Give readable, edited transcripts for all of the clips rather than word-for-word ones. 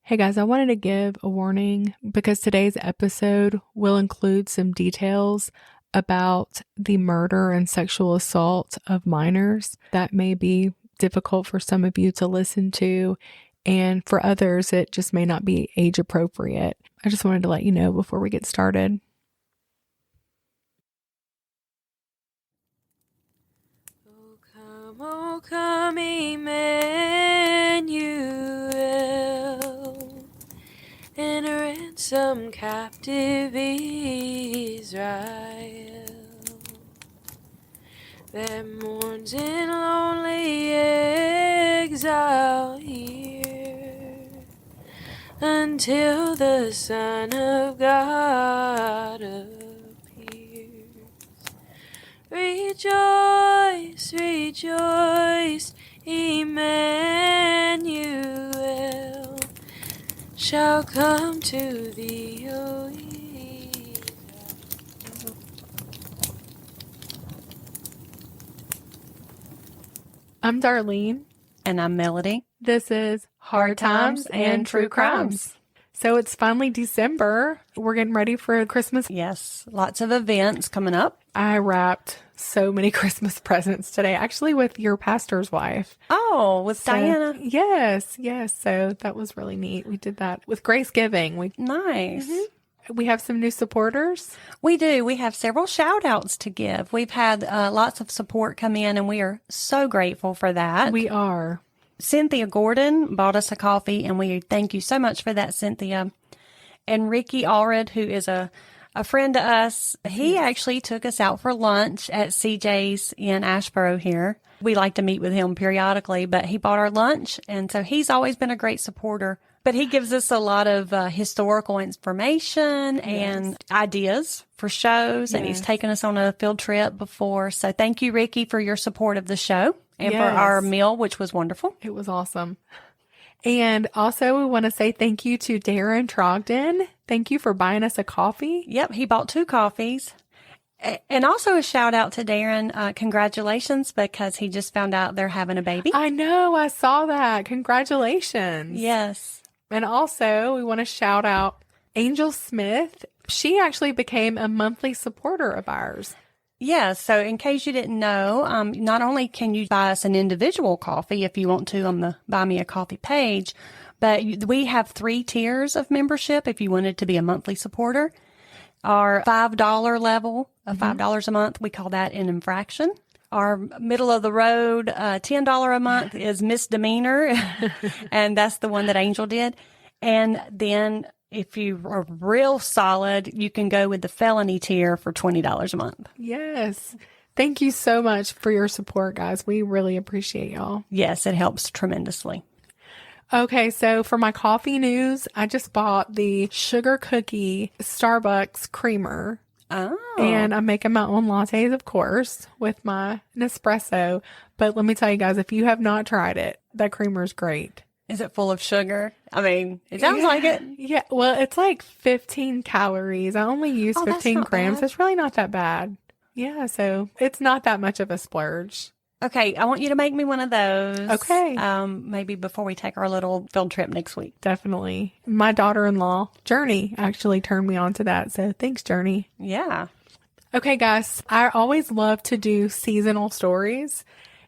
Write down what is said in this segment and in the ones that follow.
Hey guys, I wanted to give a warning because today's episode will include some details about the murder and sexual assault of minors that may be difficult for some of you to listen to, and for others, it just may not be age appropriate. I just wanted to let you know before we get started. Oh come, Emmanuel, and ransom captive Israel that mourns in lonely exile here until the Son of God appears. Rejoice, rejoice, Emmanuel shall come to thee, O Israel. I'm Darlene. And I'm Melody. This is Hard Times and True Crimes. So it's finally December. We're getting ready for Christmas. Yes, lots of events coming up. I wrapped so many Christmas presents today, actually with your pastor's wife. Oh, with Diana. Yes. So that was really neat. We did that with Grace Giving. Nice. We have some new supporters. We do. We have several shout outs to give. We've had lots of support come in, and we are so grateful for that. We are. Cynthia Gordon bought us a coffee, and we thank you so much for that, Cynthia. And Ricky Allred, who is a friend to us, he actually took us out for lunch at CJ's in Asheboro here. We like to meet with him periodically, but he bought our lunch, and so he's always been a great supporter. But he gives us a lot of historical information and ideas for shows, and he's taken us on a field trip before. So thank you, Ricky, for your support of the show and for our meal, which was wonderful. It was awesome. And also, we want to say thank you to Darren Trogdon. Thank you for buying us a coffee. Yep, he bought 2 coffees. And also a shout out to Darren. Congratulations, because he just found out they're having a baby. I know. I saw that. Congratulations. Yes. And also, we want to shout out Angel Smith. She actually became a monthly supporter of ours. Yeah, so in case you didn't know, not only can you buy us an individual coffee if you want to on the Buy Me a Coffee page, but we have 3 tiers of membership if you wanted to be a monthly supporter. Our $5 level of $5 a month, we call that an infraction. Our middle of the road, $10 a month is misdemeanor, and that's the one that Angel did. And then if you are real solid, you can go with the felony tier for $20 a month. Yes. Thank you so much for your support, guys. We really appreciate y'all. Yes, it helps tremendously. Okay, so for my coffee news, I just bought the sugar cookie Starbucks creamer. Oh. And I'm making my own lattes, of course, with my Nespresso. But let me tell you guys, if you have not tried it, that creamer is great. Is it full of sugar? I mean, it sounds like it. Yeah, well, it's like 15 calories. I only use 15 grams. Bad. It's really not that bad. Yeah, so it's not that much of a splurge. Okay, I want you to make me one of those. Okay. Maybe before we take our little field trip next week. Definitely. My daughter-in-law, Journey, actually turned me on to that. So thanks, Journey. Yeah. Okay, guys, I always love to do seasonal stories.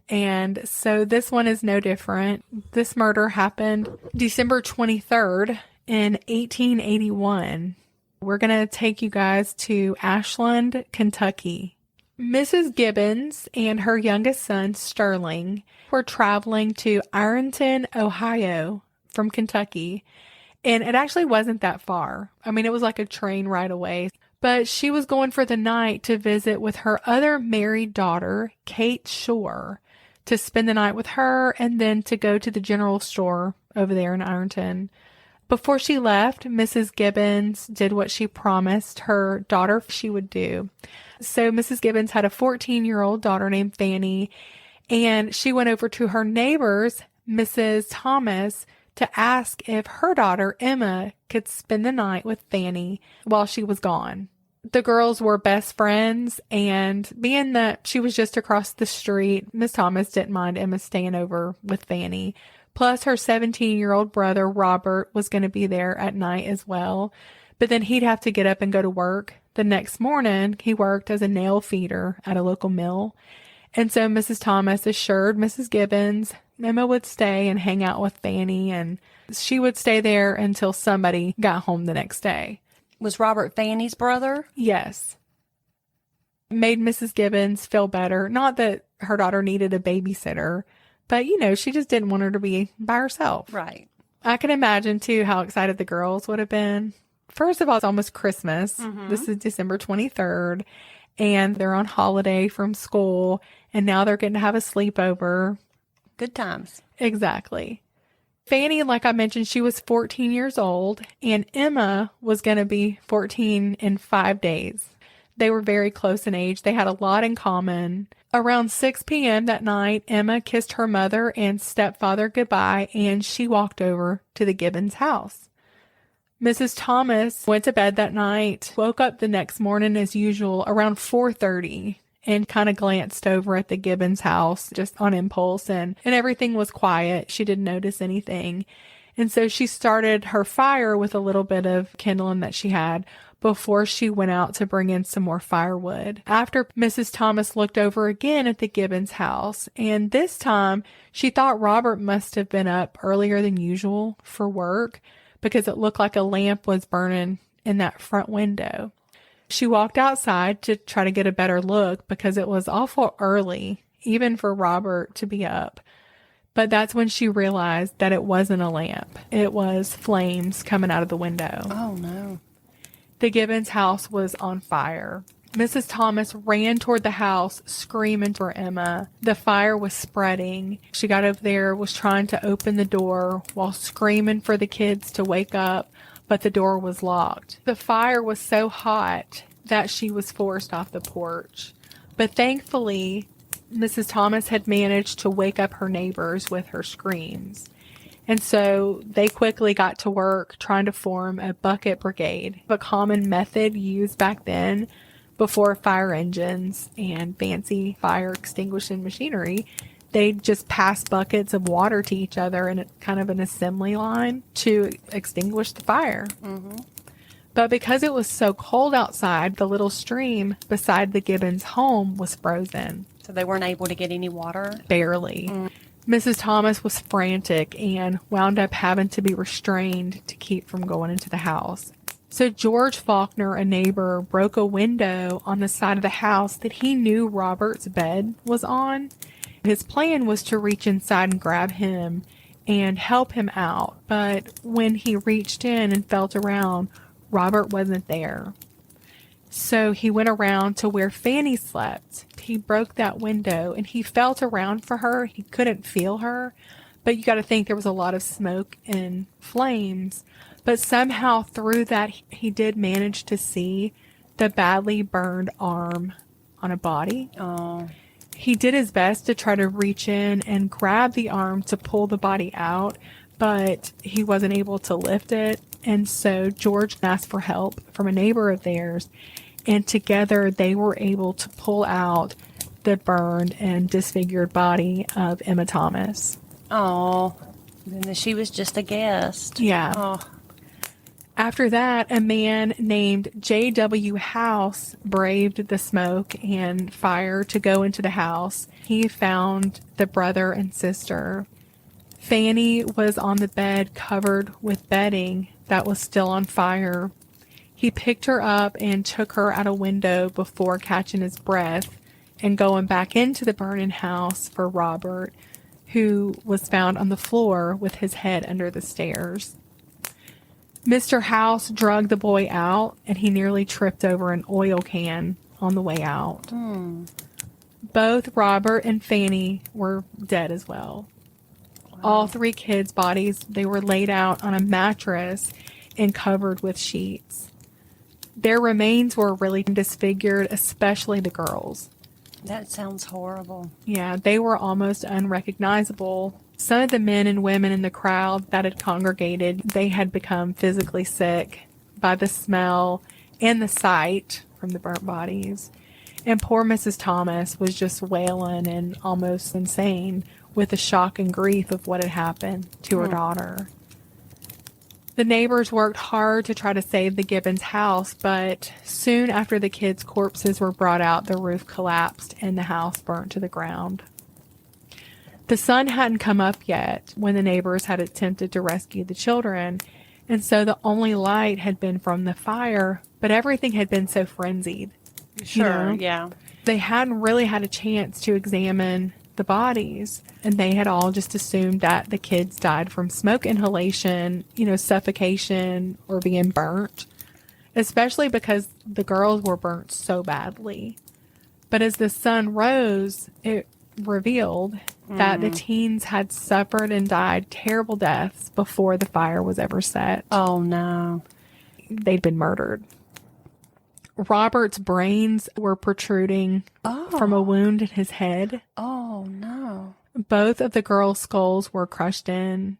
And so this one is no different. This murder happened December 23rd in 1881. We're going to take you guys to Ashland, Kentucky. Mrs. Gibbons and her youngest son, Sterling, were traveling to Ironton, Ohio from Kentucky. And it actually wasn't that far. I mean, it was like a train ride away. But she was going for the night to visit with her other married daughter, Kate Shore, to spend the night with her and then to go to the general store over there in Ironton. Before she left, Mrs. Gibbons did what she promised her daughter she would do. So Mrs. Gibbons had a 14-year-old daughter named Fanny, and she went over to her neighbor's, Mrs. Thomas, to ask if her daughter, Emma, could spend the night with Fanny while she was gone. The girls were best friends, and being that she was just across the street, Miss Thomas didn't mind Emma staying over with Fanny. Plus, her 17-year-old brother, Robert, was going to be there at night as well. But then he'd have to get up and go to work. The next morning, he worked as a nail feeder at a local mill. And so Mrs. Thomas assured Mrs. Gibbons Emma would stay and hang out with Fanny, and she would stay there until somebody got home the next day. Was Robert Fanny's brother? Yes. Made Mrs. Gibbons feel better. Not that her daughter needed a babysitter, but, she just didn't want her to be by herself. Right. I can imagine, too, how excited the girls would have been. First of all, it's almost Christmas. This is December 23rd, and they're on holiday from school, and now they're getting to have a sleepover. Good times. Exactly. Fanny, like I mentioned, she was 14 years old, and Emma was going to be 14 in 5 days. They were very close in age. They had a lot in common. Around 6 p.m. that night, Emma kissed her mother and stepfather goodbye, and she walked over to the Gibbons house. Mrs. Thomas went to bed that night, woke up the next morning as usual around 4:30, and kind of glanced over at the Gibbons house just on impulse, and everything was quiet. She didn't notice anything. And so she started her fire with a little bit of kindling that she had before she went out to bring in some more firewood. After Mrs. Thomas looked over again at the Gibbons house, and this time she thought Robert must have been up earlier than usual for work because it looked like a lamp was burning in that front window. She walked outside to try to get a better look because it was awful early, even for Robert to be up. But that's when she realized that it wasn't a lamp. It was flames coming out of the window. Oh, no. The Gibbons house was on fire. Mrs. Thomas ran toward the house, screaming for Emma. The fire was spreading. She got over there, was trying to open the door while screaming for the kids to wake up, but the door was locked. The fire was so hot that she was forced off the porch. But thankfully, Mrs. Thomas had managed to wake up her neighbors with her screams. And so they quickly got to work trying to form a bucket brigade, a common method used back then before fire engines and fancy fire extinguishing machinery. They'd just pass buckets of water to each other in kind of an assembly line to extinguish the fire. But because it was so cold outside, the little stream beside the Gibbons' home was frozen. So they weren't able to get any water? Barely. Mrs. Thomas was frantic and wound up having to be restrained to keep from going into the house. So George Faulkner, a neighbor, broke a window on the side of the house that he knew Robert's bed was on. His plan was to reach inside and grab him and help him out. But when he reached in and felt around, Robert wasn't there. So he went around to where Fanny slept. He broke that window and he felt around for her. He couldn't feel her, but you got to think there was a lot of smoke and flames. But somehow through that, he did manage to see the badly burned arm on a body. Oh. He did his best to try to reach in and grab the arm to pull the body out, but he wasn't able to lift it. And so George asked for help from a neighbor of theirs, and together they were able to pull out the burned and disfigured body of Emma Thomas. Oh, then she was just a guest. Yeah. Oh. After that, a man named J.W. House braved the smoke and fire to go into the house. He found the brother and sister. Fanny was on the bed covered with bedding that was still on fire. He picked her up and took her out a window before catching his breath and going back into the burning house for Robert, who was found on the floor with his head under the stairs. Mr. House dragged the boy out, and he nearly tripped over an oil can on the way out. Both Robert and Fanny were dead as well. Wow. All three kids' bodies, they were laid out on a mattress and covered with sheets. Their remains were really disfigured, especially the girls. That sounds horrible. Yeah, they were almost unrecognizable. Some of the men and women in the crowd that had congregated, they had become physically sick by the smell and the sight from the burnt bodies. And poor Mrs. Thomas was just wailing and almost insane, with the shock and grief of what had happened to her daughter. The neighbors worked hard to try to save the Gibbons house, but soon after the kids' corpses were brought out, the roof collapsed and the house burnt to the ground. The sun hadn't come up yet when the neighbors had attempted to rescue the children, and so the only light had been from the fire, but everything had been so frenzied. Sure, yeah. They hadn't really had a chance to examine the bodies, and they had all just assumed that the kids died from smoke inhalation, suffocation, or being burnt, especially because the girls were burnt so badly. But as the sun rose, it revealed that the teens had suffered and died terrible deaths before the fire was ever set. Oh, no. They'd been murdered. Robert's brains were protruding from a wound in his head. Oh, no. Both of the girls' skulls were crushed in.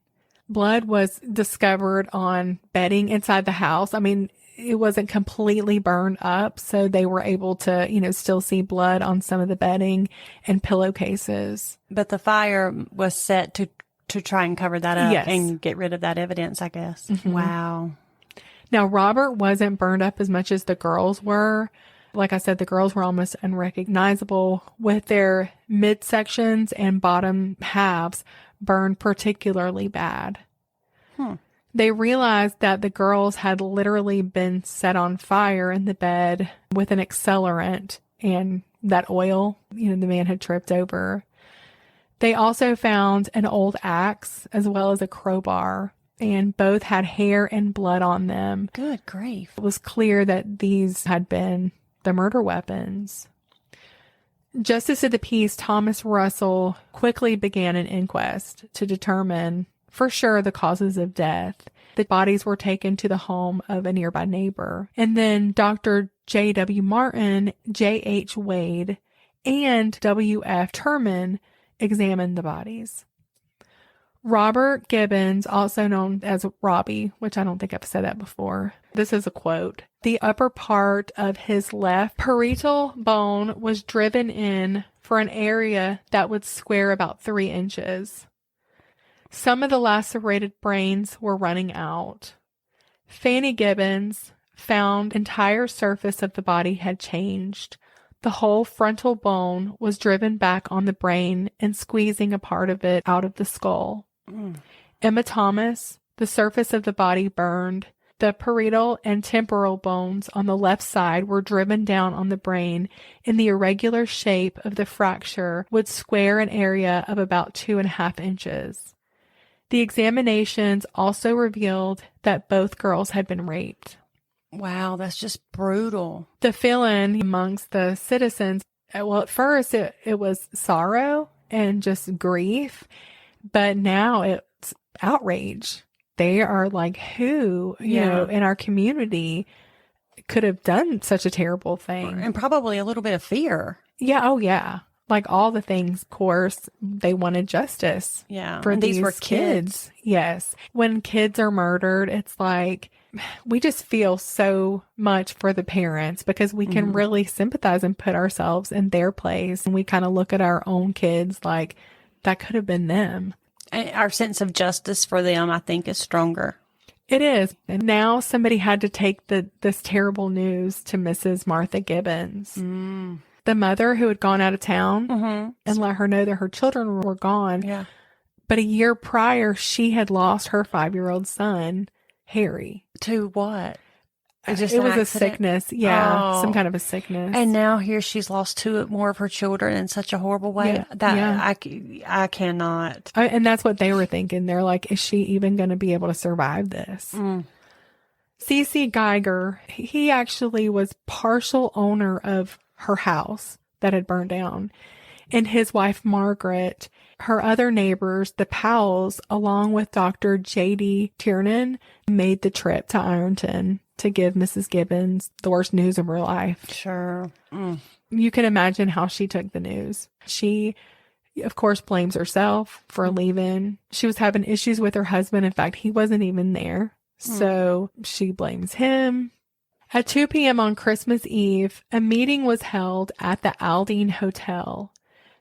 Blood was discovered on bedding inside the house. I mean, it wasn't completely burned up, so they were able to, still see blood on some of the bedding and pillowcases. But the fire was set to try and cover that up Yes. and get rid of that evidence, I guess. Mm-hmm. Wow. Now, Robert wasn't burned up as much as the girls were. Like I said, the girls were almost unrecognizable, with their midsections and bottom halves burned particularly bad. They realized that the girls had literally been set on fire in the bed with an accelerant and that oil, the man had tripped over. They also found an old axe as well as a crowbar, and both had hair and blood on them. Good grief. It was clear that these had been the murder weapons. Justice of the Peace Thomas Russell quickly began an inquest to determine for sure the causes of death. The bodies were taken to the home of a nearby neighbor. And then Dr. J.W. Martin, J.H. Wade, and W.F. Terman examined the bodies. Robert Gibbons, also known as Robbie, which I don't think I've said that before. This is a quote. The upper part of his left parietal bone was driven in for an area that would square about 3 inches. Some of the lacerated brains were running out. Fanny Gibbons found entire surface of the body had changed. The whole frontal bone was driven back on the brain and squeezing a part of it out of the skull. Emma Thomas, the surface of the body burned. The parietal and temporal bones on the left side were driven down on the brain, and the irregular shape of the fracture would square an area of about 2.5 inches. The examinations also revealed that both girls had been raped. Wow, that's just brutal. The feeling amongst the citizens, well, at first it was sorrow and just grief, but now it's outrage. They are like, who, in our community could have done such a terrible thing? And probably a little bit of fear. Yeah. Oh, yeah. Like all the things, of course, they wanted justice. Yeah. For and these were kids. Yes. When kids are murdered, it's like, we just feel so much for the parents because we can really sympathize and put ourselves in their place. And we kind of look at our own kids like that could have been them. And our sense of justice for them, I think, is stronger. It is. And now somebody had to take this terrible news to Mrs. Martha Gibbons. The mother who had gone out of town and let her know that her children were gone. Yeah. But a year prior, she had lost her 5-year-old son, Harry. To what? Just it an was a accident? sickness. Yeah. Oh. Some kind of a sickness. And now here she's lost 2 more of her children in such a horrible way. I cannot. And that's what they were thinking. They're like, is she even going to be able to survive this? C.C. Geiger, he actually was partial owner of her house that had burned down. And his wife, Margaret, her other neighbors, the Powells, along with Dr. J.D. Tiernan, made the trip to Ironton to give Mrs. Gibbons the worst news of her life. Sure. You can imagine how she took the news. She, of course, blames herself for leaving. She was having issues with her husband. In fact, he wasn't even there. So she blames him. At 2 p.m. on Christmas Eve, a meeting was held at the Aldine Hotel.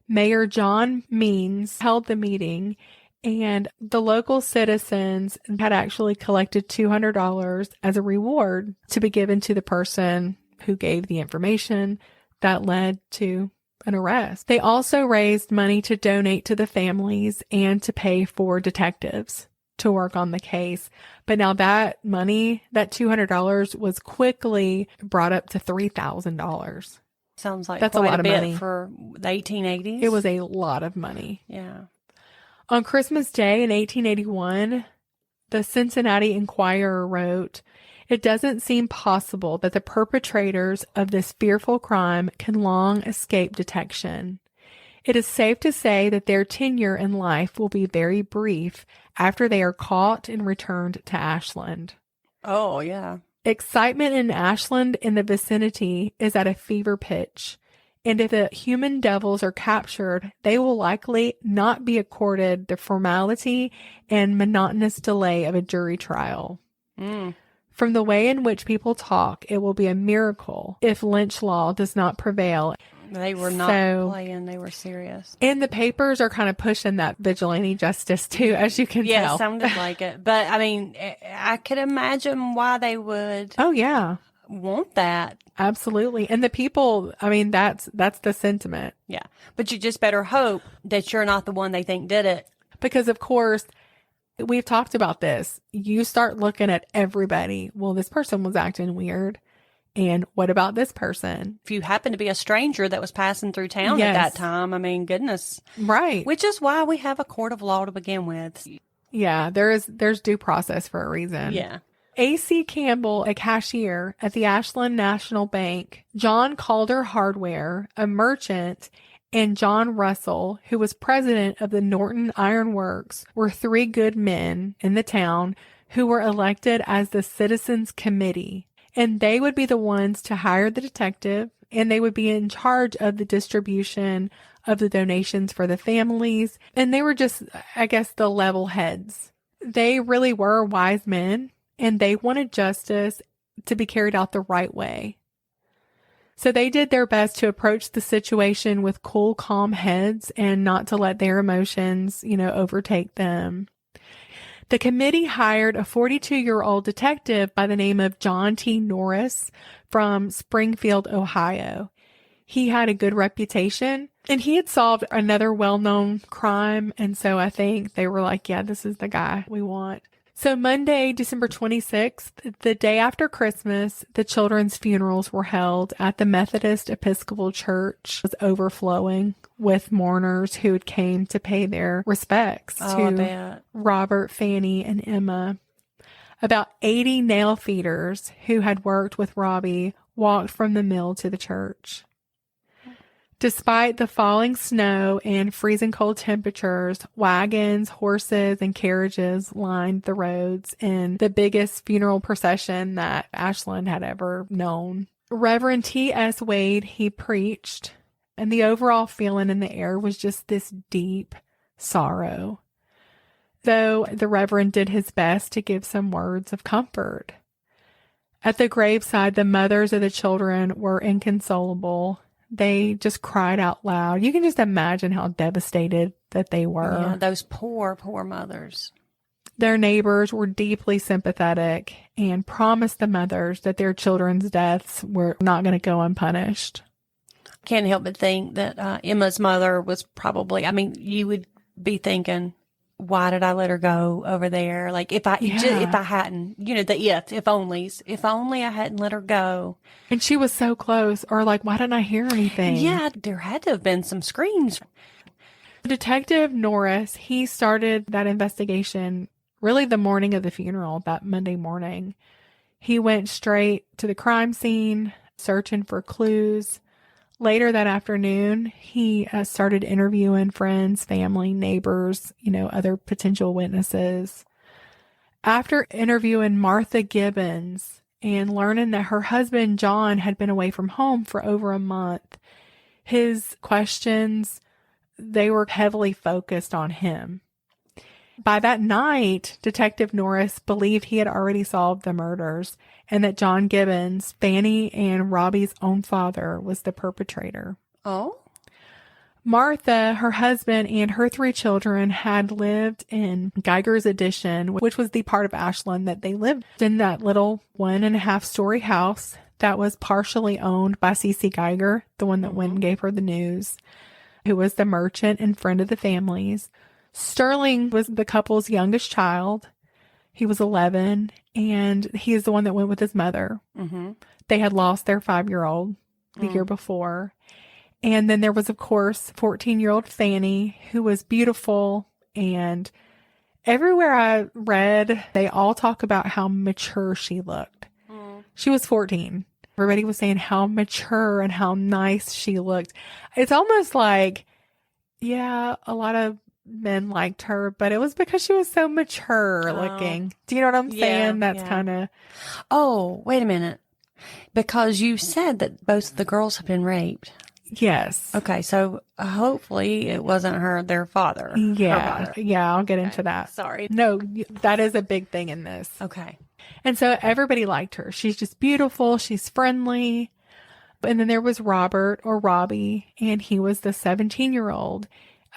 Mayor John Means held the meeting, and the local citizens had actually collected $200 as a reward to be given to the person who gave the information that led to an arrest. They also raised money to donate to the families and to pay for detectives to work on the case. But now that money, that $200, was quickly brought up to $3,000. Sounds like That's quite a lot of bit money for the 1880s. It was a lot of money. Yeah. On Christmas Day in 1881, the Cincinnati Enquirer wrote, "It doesn't seem possible that the perpetrators of this fearful crime can long escape detection. It is safe to say that their tenure in life will be very brief after they are caught and returned to Ashland." Oh, yeah. Excitement in Ashland and the vicinity is at a fever pitch, and if the human devils are captured, they will likely not be accorded the formality and monotonous delay of a jury trial. From the way in which people talk, it will be a miracle if lynch law does not prevail. They were not playing. They were serious. And the papers are kind of pushing that vigilante justice too, as you can tell. Yeah, it sounded like it. But, I mean, I could imagine why they would Oh, yeah. want that. Absolutely. And the people, I mean, that's the sentiment. Yeah. But you just better hope that you're not the one they think did it. Because, of course, we've talked about this. You start looking at everybody. Well, this person was acting weird. And what about this person? If you happen to be a stranger that was passing through town at that time, I mean, goodness. Right. Which is why we have a court of law to begin with. Yeah, there's due process for a reason. Yeah. A.C. Campbell, a cashier at the Ashland National Bank, John Calder Hardware, a merchant, and John Russell, who was president of the Norton Iron Works, were three good men in the town who were elected as the Citizens Committee. And they would be the ones to hire the detective, and they would be in charge of the distribution of the donations for the families. And they were just, I guess, the level heads. They really were wise men, and they wanted justice to be carried out the right way. So they did their best to approach the situation with cool, calm heads and not to let their emotions, overtake them. The committee hired a 42-year-old detective by the name of John T. Norris from Springfield, Ohio. He had a good reputation, and he had solved another well-known crime, and so I think they were like, yeah, this is the guy we want. So Monday, December 26th, the day after Christmas, the children's funerals were held at the Methodist Episcopal Church. It was overflowing with mourners who came to pay their respects to Robert, Fanny, and Emma. About 80 nail feeders who had worked with Robbie walked from the mill to the church. Despite the falling snow and freezing cold temperatures, wagons, horses, and carriages lined the roads in the biggest funeral procession that Ashland had ever known. Reverend T.S. Wade, he preached, and the overall feeling in the air was just this deep sorrow. Though the Reverend did his best to give some words of comfort. At the graveside, the mothers of the children were inconsolable. They just cried out loud. You can just imagine how devastated that they were. Yeah, those poor, poor mothers. Their neighbors were deeply sympathetic and promised the mothers that their children's deaths were not going to go unpunished. Can't help but think that Emma's mother was probably, I mean, you would be thinking, why did I let her go over there? Like if I hadn't, if only I hadn't let her go. And she was so close, or like, why didn't I hear anything? Yeah, there had to have been some screams. Detective Norris, he started that investigation really the morning of the funeral, that Monday morning. He went straight to the crime scene, searching for clues. Later that afternoon, he started interviewing friends, family, neighbors, other potential witnesses. After interviewing Martha Gibbons and learning that her husband, John, had been away from home for over a month, his questions, they were heavily focused on him. By that night, Detective Norris believed he had already solved the murders and that John Gibbons, Fanny and Robbie's own father, was the perpetrator. Oh? Martha, her husband, and her 3 children had lived in Geiger's Addition, which was the part of Ashland that they lived in, that little 1.5-story house that was partially owned by C.C. Geiger, the one that went and gave her the news, who was the merchant and friend of the families. Sterling was the couple's youngest child. He was 11, and he is the one that went with his mother. Mm-hmm. They had lost their 5-year-old the year before. And then there was, of course, 14-year-old Fanny, who was beautiful. And everywhere I read, they all talk about how mature she looked. She was 14. Everybody was saying how mature and how nice she looked. It's almost like, yeah, a lot of men liked her, but it was because she was so mature looking. Do you know what I'm saying? That's kind of... Oh, wait a minute. Because you said that both of the girls have been raped. Yes. Okay, so hopefully it wasn't their father. Yeah. Yeah, I'll get into that. Sorry. No, that is a big thing in this. Okay. And so everybody liked her. She's just beautiful. She's friendly. And then there was Robert, or Robbie, and he was the 17-year-old,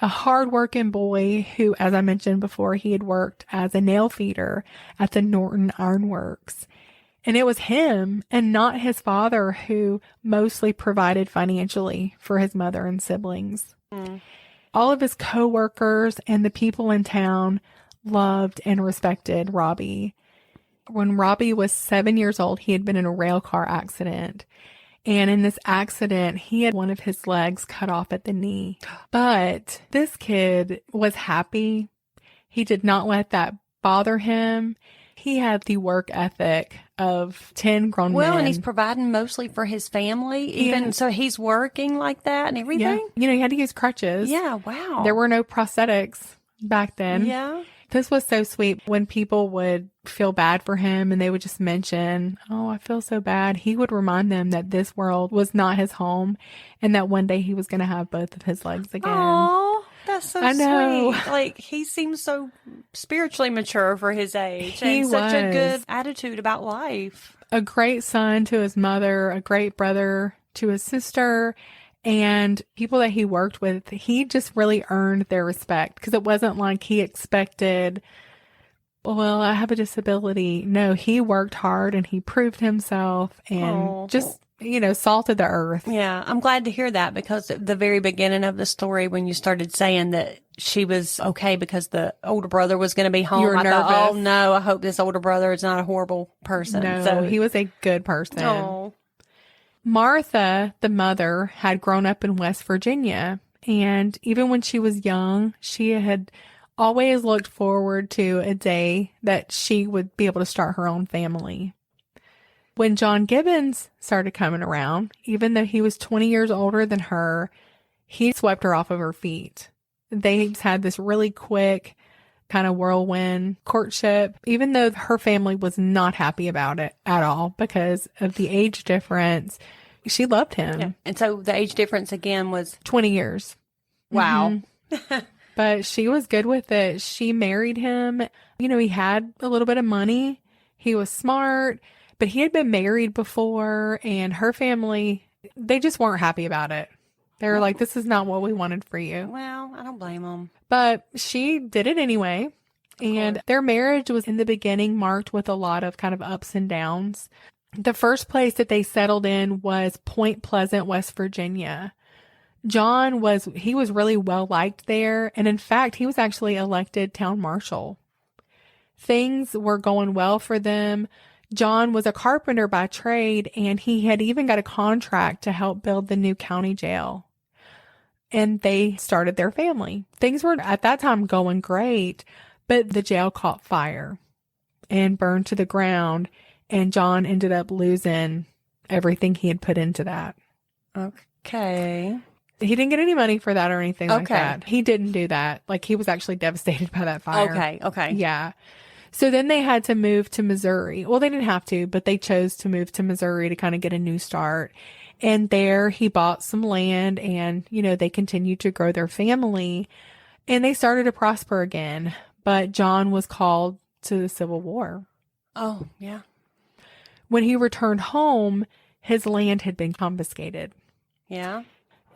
a hardworking boy who, as I mentioned before, he had worked as a nail feeder at the Norton Ironworks. And it was him and not his father who mostly provided financially for his mother and siblings. All of his coworkers and the people in town loved and respected Robbie. When Robbie was 7 years old, he had been in a rail car accident. And in this accident, he had one of his legs cut off at the knee. But this kid was happy. He did not let that bother him. He had the work ethic of 10 grown men. Well, and he's providing mostly for his family, even so he's working like that and everything. Yeah. You know, he had to use crutches. Yeah, wow. There were no prosthetics back then. Yeah. This was so sweet when people would feel bad for him and they would just mention, oh, I feel so bad. He would remind them that this world was not his home and that one day he was going to have both of his legs again. Oh, that's so I know. sweet. Like, he seems so spiritually mature for his age. He and such a was. good attitude about life. A great son to his mother, a great brother to his sister, and people that he worked with. He just really earned their respect because it wasn't like he expected, well, I have a disability. No, he worked hard and he proved himself and just, you know, salted the earth. Yeah, I'm glad to hear that because at the very beginning of the story, when you started saying that she was okay because the older brother was going to be home, You were I thought, nervous. oh no, I hope this older brother is not a horrible person. No, So he was a good person. Oh. Martha, the mother, had grown up in West Virginia. And even when she was young, she had always looked forward to a day that she would be able to start her own family. When John Gibbons started coming around, even though he was 20 years older than her, he swept her off of her feet. They had this really quick kind of whirlwind courtship, even though her family was not happy about it at all because of the age difference. She loved him. Yeah. And so the age difference again was 20 years. wow. But she was good with it. She married him. You know, he had a little bit of money. He was smart, but he had been married before, and her family, they just weren't happy about it. They were like, this is not what we wanted for you. Well, I don't blame them. But she did it anyway. And their marriage was in the beginning marked with a lot of kind of ups and downs. The first place that they settled in was Point Pleasant, West Virginia. John was really well liked there. And in fact, he was actually elected town marshal. Things were going well for them. John was a carpenter by trade, and he had even got a contract to help build the new county jail. And they started their family. Things were at that time going great, but the jail caught fire and burned to the ground. And John ended up losing everything he had put into that. Okay. He didn't get any money for that or anything like that. He didn't do that. Like, he was actually devastated by that fire. Okay. Yeah. So then they had to move to Missouri. Well, they didn't have to, but they chose to move to Missouri to kind of get a new start. And there he bought some land and, you know, they continued to grow their family and they started to prosper again. But John was called to the Civil War. Oh, yeah. When he returned home, his land had been confiscated. Yeah.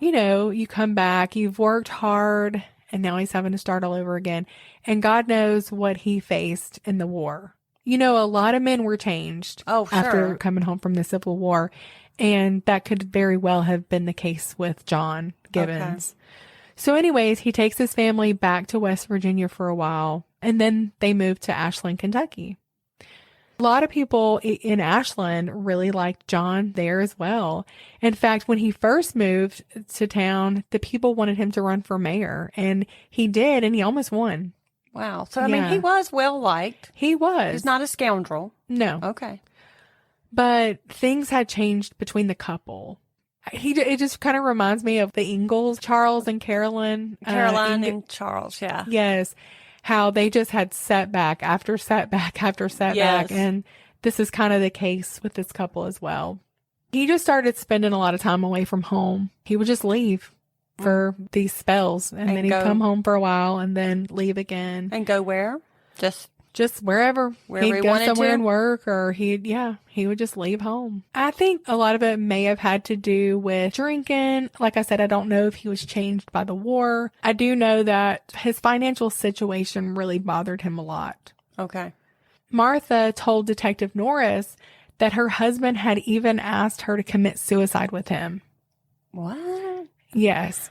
you come back, you've worked hard, and now he's having to start all over again. And God knows what he faced in the war. A lot of men were changed after sure. coming home from the Civil War. And that could very well have been the case with John Gibbons. Okay. So anyways, he takes his family back to West Virginia for a while, and then they moved to Ashland, Kentucky. A lot of people in Ashland really liked John there as well. In fact, when he first moved to town, the people wanted him to run for mayor, and he did, and he almost won. Wow. So, I mean, he was well liked. He was. He's not a scoundrel. No. Okay. But things had changed between the couple. It just kind of reminds me of the Ingalls, Charles and Caroline. Caroline and Charles, yeah. Yes. How they just had setback after setback after setback. Yes. And this is kind of the case with this couple as well. He just started spending a lot of time away from home. He would just leave for these spells. And then he'd come home for a while and then leave again. And go where? Just wherever he'd go somewhere and work, or he would just leave home. I think a lot of it may have had to do with drinking. Like I said, I don't know if he was changed by the war. I do know that his financial situation really bothered him a lot. Okay. Martha told Detective Norris that her husband had even asked her to commit suicide with him. What? Yes.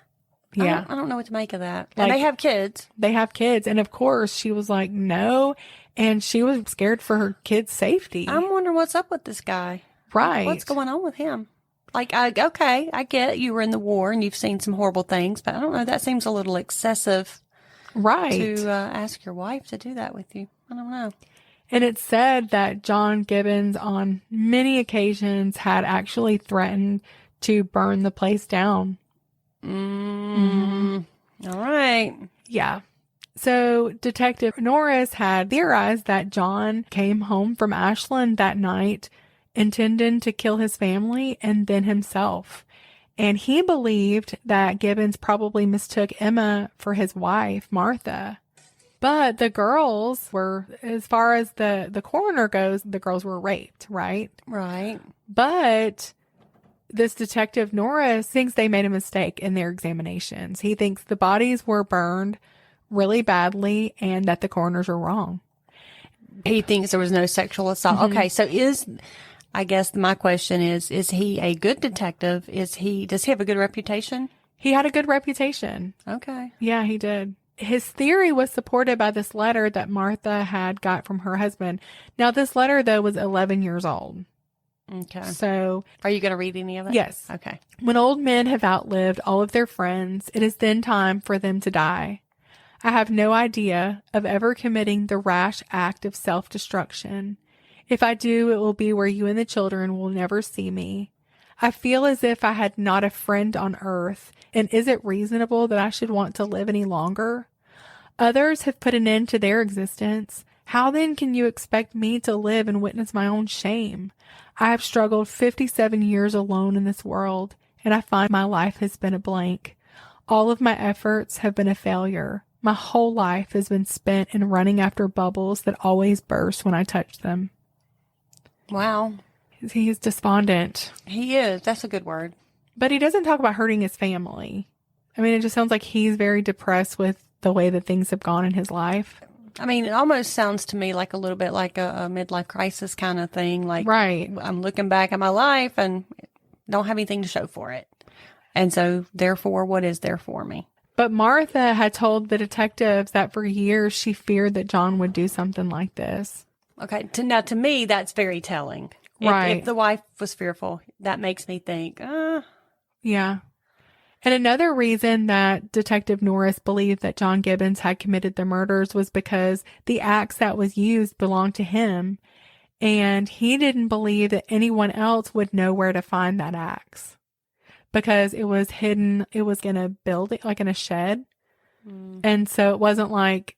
Yeah. I don't know what to make of that. And they have kids. They have kids. And of course, she was like, no. And she was scared for her kids' safety. I'm wondering what's up with this guy. Right. What's going on with him? I get you were in the war and you've seen some horrible things, but I don't know. That seems a little excessive. Right. To ask your wife to do that with you. I don't know. And it's said that John Gibbons on many occasions had actually threatened to burn the place down. All right. Yeah. So Detective Norris had theorized that John came home from Ashland that night intending to kill his family and then himself. And he believed that Gibbons probably mistook Emma for his wife, Martha. But the girls were, as far as the coroner goes, the girls were raped, right? Right. But this Detective Norris thinks they made a mistake in their examinations. He thinks the bodies were burned really badly and that the coroners are wrong. He thinks there was no sexual assault. Mm-hmm. Okay, so I guess my question is he a good detective? Does he have a good reputation? He had a good reputation. Okay. Yeah, he did. His theory was supported by this letter that Martha had got from her husband. Now, this letter, though, was 11 years old. Okay. So, are you going to read any of it? Yes. Okay. When old men have outlived all of their friends, it is then time for them to die. I have no idea of ever committing the rash act of self-destruction. If I do, it will be where you and the children will never see me. I feel as if I had not a friend on earth, and is it reasonable that I should want to live any longer? Others have put an end to their existence. How then can you expect me to live and witness my own shame? I have struggled 57 years alone in this world, and I find my life has been a blank. All of my efforts have been a failure. My whole life has been spent in running after bubbles that always burst when I touch them. Wow. He is despondent. He is. That's a good word. But he doesn't talk about hurting his family. I mean, it just sounds like he's very depressed with the way that things have gone in his life. I mean, it almost sounds to me like a little bit like a midlife crisis kind of thing. Like, right. I'm looking back at my life and don't have anything to show for it. And so, therefore, what is there for me? But Martha had told the detectives that for years she feared that John would do something like this. Okay. Now, to me, that's very telling. Right. If the wife was fearful, that makes me think, Yeah. And another reason that Detective Norris believed that John Gibbons had committed the murders was because the axe that was used belonged to him. And he didn't believe that anyone else would know where to find that axe. Because it was hidden, it was in a building, like in a shed. And so it wasn't like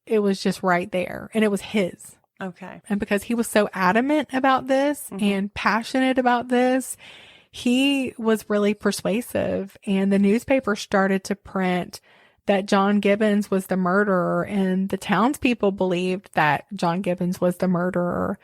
it was just right there. And it was his. Okay. And because he was so adamant about this and passionate about this, he was really persuasive. And the newspaper started to print that John Gibbons was the murderer. And the townspeople believed that John Gibbons was the murderer.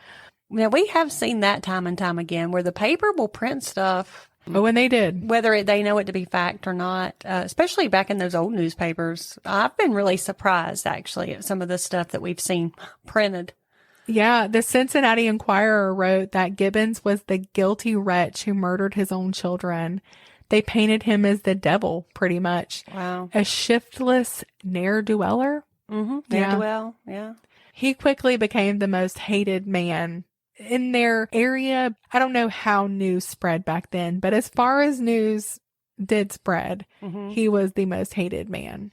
Now, we have seen that time and time again where the paper will print stuff Oh, and they did. Whether they know it to be fact or not, especially back in those old newspapers. I've been really surprised, actually, at some of the stuff that we've seen printed. Yeah, the Cincinnati Enquirer wrote that Gibbons was the guilty wretch who murdered his own children. They painted him as the devil, pretty much. Wow. A shiftless ne'er-do-weller. Mm-hmm. Yeah. Ne'er-do-well, yeah. He quickly became the most hated man in their area. I don't know how news spread back then, but as far as news did spread, he was the most hated man.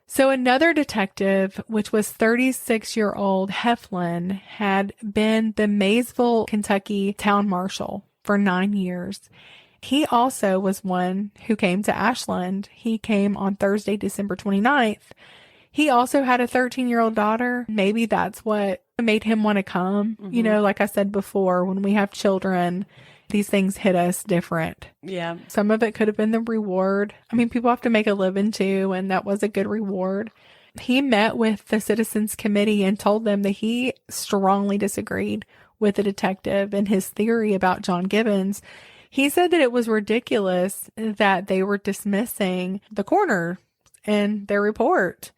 So another detective, which was 36-year-old Heflin, had been the Maysville, Kentucky town marshal for 9 years. He also was one who came to Ashland. He came on Thursday, December 29th. He also had a 13-year-old daughter. Maybe that's what made him want to come. You know, like I said before, when we have children, these things hit us different. Yeah. Some of it could have been the reward. I mean, people have to make a living too, and that was a good reward. He met with the Citizens Committee and told them that he strongly disagreed with the detective and his theory about John Gibbons. He said that it was ridiculous that they were dismissing the coroner and their report.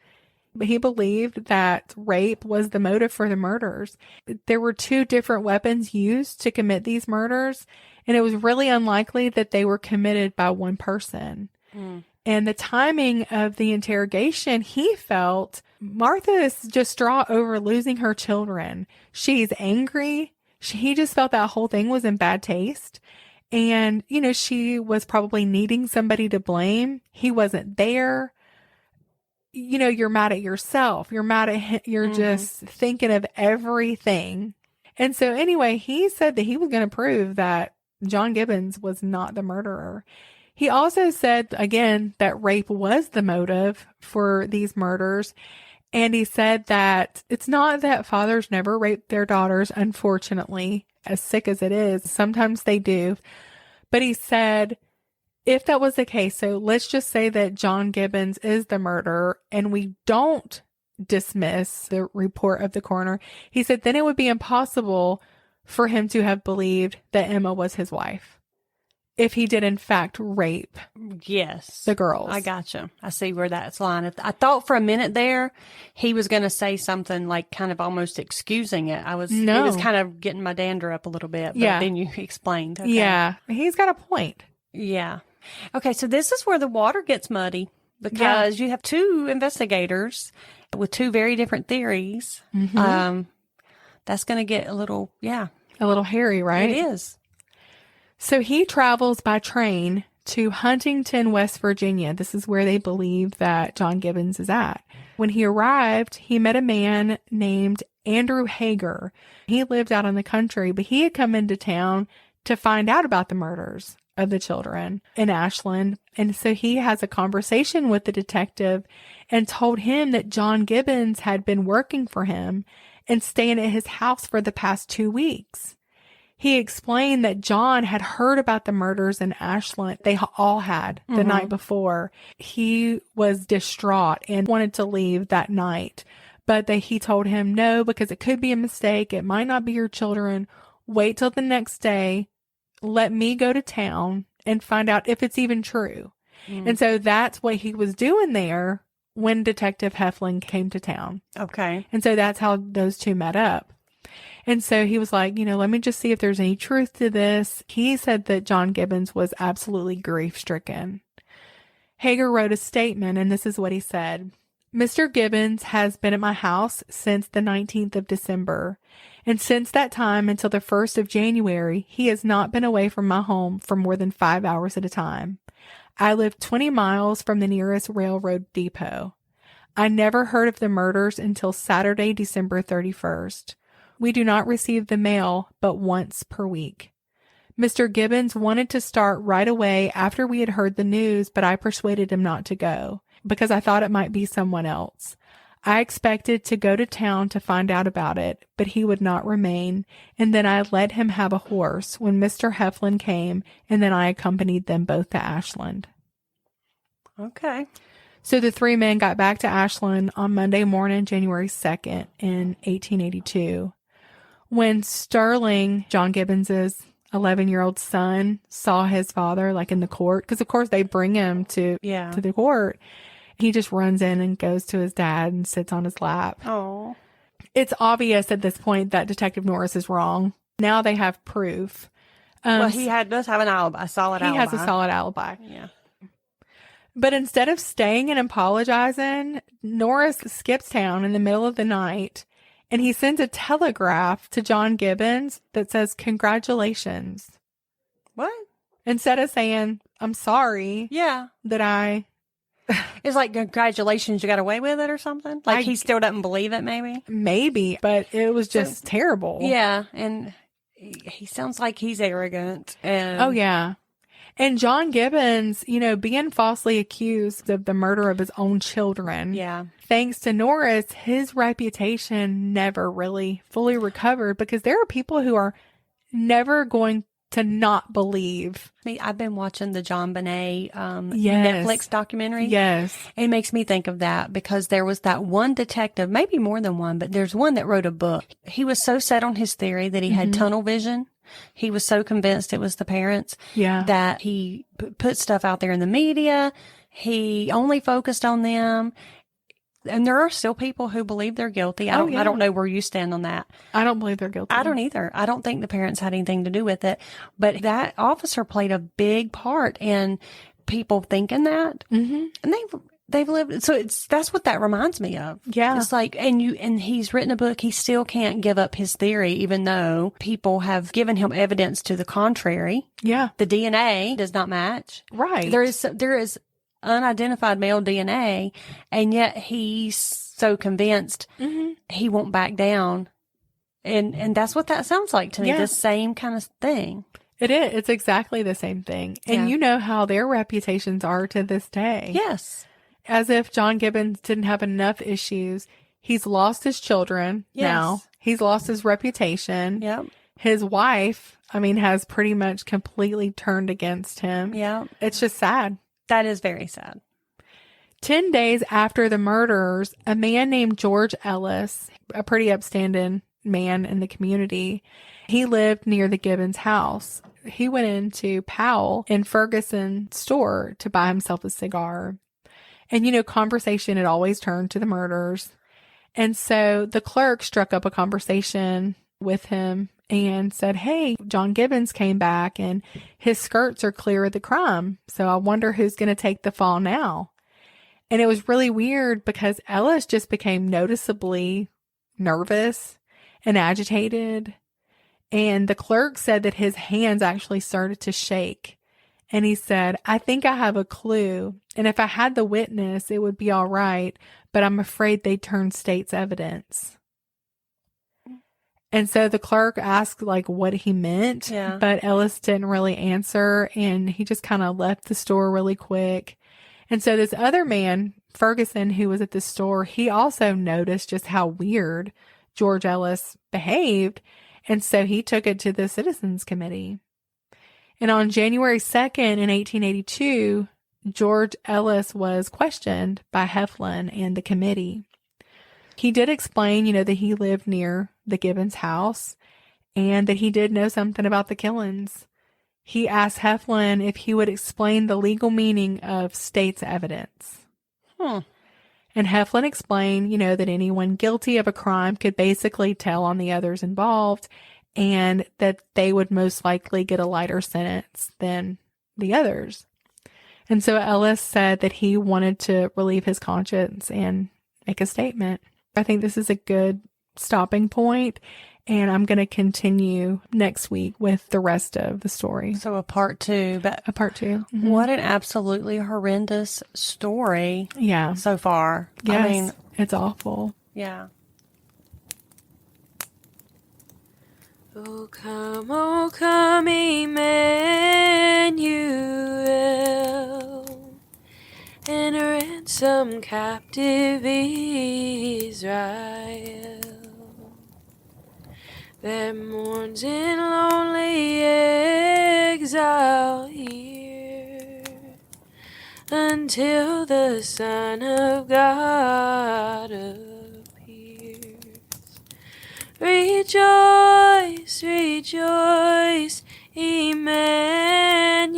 But he believed that rape was the motive for the murders. There were 2 different weapons used to commit these murders, and it was really unlikely that they were committed by one person. And the timing of the interrogation, he felt Martha is distraught over losing her children. She's angry. He just felt that whole thing was in bad taste. And, you know, she was probably needing somebody to blame. He wasn't there. You know, you're mad at yourself. You're mad at him. You're just thinking of everything. And so anyway, he said that he was going to prove that John Gibbons was not the murderer. He also said, again, that rape was the motive for these murders. And he said that it's not that fathers never rape their daughters, unfortunately, as sick as it is. Sometimes they do. But he said, if that was the case, so let's just say that John Gibbons is the murderer and we don't dismiss the report of the coroner, he said then it would be impossible for him to have believed that Emma was his wife if he did in fact rape the girls. I gotcha. I see where that's lying. I thought for a minute there he was going to say something like kind of almost excusing it. It was kind of getting my dander up a little bit, but then you explained. Okay. Yeah, he's got a point. Yeah. Okay, so this is where the water gets muddy because you have 2 investigators with 2 very different theories. That's going to get a little hairy, right? It is. So he travels by train to Huntington, West Virginia. This is where they believe that John Gibbons is at. When he arrived, he met a man named Andrew Hager. He lived out in the country, but he had come into town to find out about the murders of the children in Ashland. And so he has a conversation with the detective and told him that John Gibbons had been working for him and staying at his house for the past 2 weeks. He explained that John had heard about the murders in Ashland. They all had the night before. He was distraught and wanted to leave that night, but he told him no, because it could be a mistake. It might not be your children. Wait till the next day. Let me go to town and find out if it's even true. And so that's what he was doing there when Detective Heflin came to town. Okay. And so that's how those 2 met up. And so he was like, let me just see if there's any truth to this. He said that John Gibbons was absolutely grief-stricken. Hager wrote a statement, and this is what he said. Mr. Gibbons has been at my house since the 19th of December, and since that time until the 1st of January, he has not been away from my home for more than 5 hours at a time. I live 20 miles from the nearest railroad depot. I never heard of the murders until Saturday, December 31st. We do not receive the mail but once per week. Mr. Gibbons wanted to start right away after we had heard the news, but I persuaded him not to go because I thought it might be someone else. I expected to go to town to find out about it, but he would not remain, and then I let him have a horse when Mr. Heflin came, and then I accompanied them both to Ashland. Okay. So the 3 men got back to Ashland on Monday morning, January 2nd in 1882. When Sterling, John Gibbons's 11-year-old son saw his father like in the court, because of course they bring him to the court. He just runs in and goes to his dad and sits on his lap. Oh. It's obvious at this point that Detective Norris is wrong. Now they have proof. Well, he does have an alibi, a solid alibi. He has a solid alibi. Yeah. But instead of staying and apologizing, Norris skips town in the middle of the night, and he sends a telegraph to John Gibbons that says, "Congratulations." What? Instead of saying, "I'm sorry Yeah. that I..." It's like, "Congratulations, you got away with it," or something? Like, he still doesn't believe it, maybe? Maybe, but it was just terrible. Yeah, and he sounds like he's arrogant. And Oh, yeah. And John Gibbons, being falsely accused of the murder of his own children. Yeah. Thanks to Norris, his reputation never really fully recovered, because there are people who are never going to not believe. I've been watching the John Bonet Yes. Netflix documentary. Yes. It makes me think of that, because there was that one detective, maybe more than one, but there's one that wrote a book. He was so set on his theory that he had tunnel vision. He was so convinced it was the parents that he put stuff out there in the media. He only focused on them. And there are still people who believe they're guilty. I don't know where you stand on that. I don't believe they're guilty. I don't either. I don't think the parents had anything to do with it. But that officer played a big part in people thinking that. Mm-hmm. And they've lived. So that's what that reminds me of. Yeah. It's like, and he's written a book. He still can't give up his theory, even though people have given him evidence to the contrary. Yeah. The DNA does not match. Right. There is unidentified male DNA, and yet he's so convinced he won't back down. And that's what that sounds like to me. Yeah. The same kind of thing. It is. It's exactly the same thing. And you know how their reputations are to this day. Yes. As if John Gibbons didn't have enough issues. He's lost his children now. He's lost his reputation. Yep. His wife, has pretty much completely turned against him. Yeah. It's just sad. That is very sad. 10 days after the murders, a man named George Ellis, a pretty upstanding man in the community, he lived near the Gibbons house. He went into Powell in Ferguson's store to buy himself a cigar. And, conversation had always turned to the murders. And so the clerk struck up a conversation with him and said, "Hey, John Gibbons came back and his skirts are clear of the crime. So I wonder who's going to take the fall now." And it was really weird, because Ellis just became noticeably nervous and agitated. And the clerk said that his hands actually started to shake. And he said, "I think I have a clue. And if I had the witness, it would be all right. But I'm afraid they turn state's evidence." And so the clerk asked what he meant, but Ellis didn't really answer, and he just kind of left the store really quick. And so this other man, Ferguson, who was at the store, he also noticed just how weird George Ellis behaved. And so he took it to the Citizens Committee. And on January 2nd in 1882, George Ellis was questioned by Heflin and the committee. He did explain, that he lived near the Gibbons house and that he did know something about the killings. He asked Heflin if he would explain the legal meaning of state's evidence. And Heflin explained, that anyone guilty of a crime could basically tell on the others involved, and that they would most likely get a lighter sentence than the others. And so Ellis said that he wanted to relieve his conscience and make a statement. I think this is a good stopping point, and I'm going to continue next week with the rest of the story. So a part two. But A part two. Mm-hmm. what an absolutely horrendous story so far. Yes, it's awful. Yeah. Oh, come, Emmanuel, and ransom captive Israel that mourns in lonely exile here until the Son of God appears. Rejoice, rejoice Emmanuel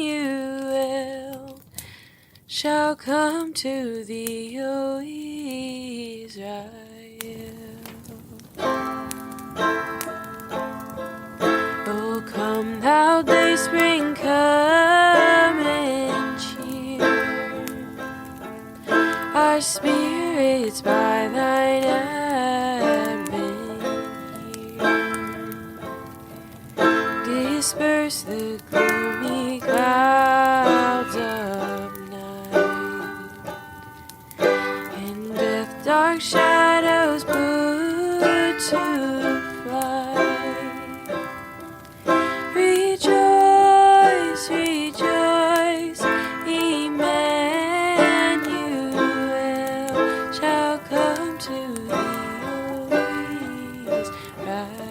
shall come to thee, O Israel. O come, thou day spring, come and cheer our spirits by thine advent here. Disperse the gloomy clouds of night, and death dark shadows put to flight. Rejoice, rejoice, Emmanuel shall come to thee, O Israel.